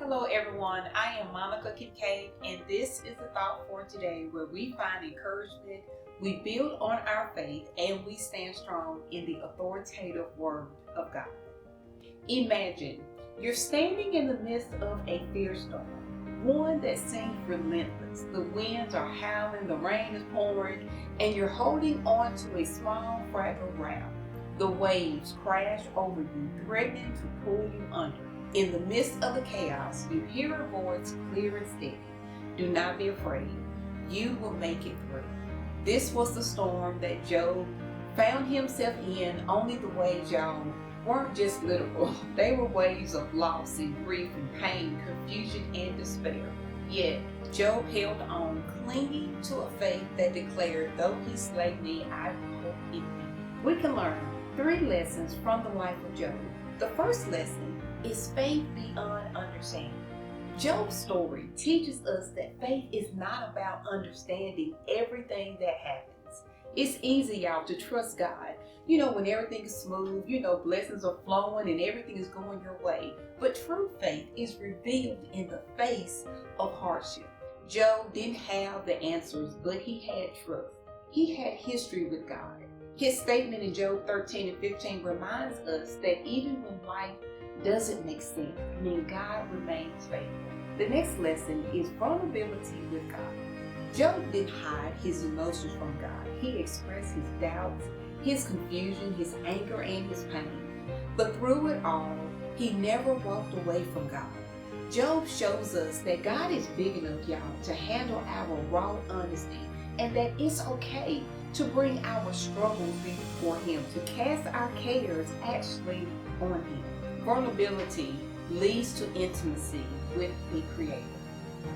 Hello everyone, I am Monica Kincaid and this is the thought for today where we find encouragement, we build on our faith, and we stand strong in the authoritative word of God. Imagine you're standing in the midst of a fierce storm, one that seems relentless. The winds are howling, the rain is pouring, and you're holding on to a small fragile raft. The waves crash over you, threatening to pull you under. In the midst of the chaos, you hear a voice clear and steady. Do not be afraid. You will make it through. This was the storm that Job found himself in, only the waves, y'all, weren't just literal. They were waves of loss and grief and pain, confusion and despair. Yet, Job held on, clinging to a faith that declared, though he slay me, I will hope in thee. We can learn 3 lessons from the life of Job. The first lesson is faith beyond understanding. Job's story teaches us that faith is not about understanding everything that happens. It's easy, y'all, to trust God. When everything is smooth, blessings are flowing and everything is going your way. But true faith is revealed in the face of hardship. Job didn't have the answers, but he had trust. He had history with God. His statement in Job 13:15 reminds us that even when life doesn't make sense, God remains faithful. The next lesson is vulnerability with God. Job didn't hide his emotions from God. He expressed his doubts, his confusion, his anger, and his pain. But through it all, he never walked away from God. Job shows us that God is big enough, y'all, to handle our raw honesty, and that it's okay to bring our struggles before Him, to cast our cares actually on Him. Vulnerability leads to intimacy with the Creator.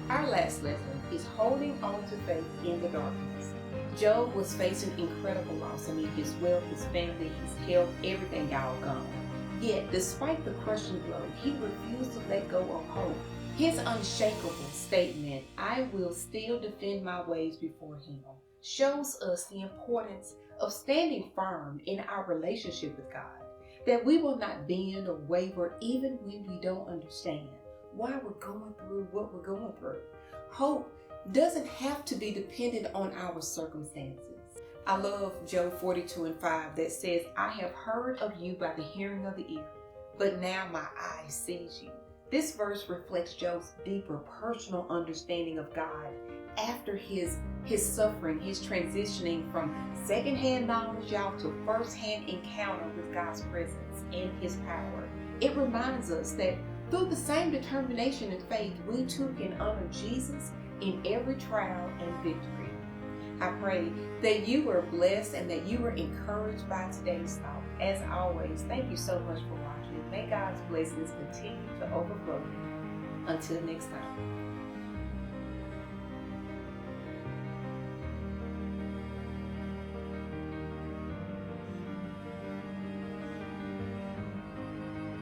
Our last lesson is holding on to faith in the darkness. Job was facing incredible loss. His wealth, his family, his health, everything y'all gone. Yet, despite the crushing blow, he refused to let go of hope. His unshakable statement, I will still defend my ways before Him, shows us the importance of standing firm in our relationship with God. That we will not bend or waver even when we don't understand why we're going through what we're going through. Hope doesn't have to be dependent on our circumstances. I love Job 42:5 that says, I have heard of you by the hearing of the ear, but now my eye sees you. This verse reflects Job's deeper personal understanding of God after his suffering, his transitioning from secondhand knowledge, y'all, to firsthand encounter with God's presence and His power. It reminds us that through the same determination and faith, we too can honor Jesus in every trial and victory. I pray that you were blessed and that you were encouraged by today's thought. As always, thank you so much for watching. May God's blessings continue to overflow you. Until next time.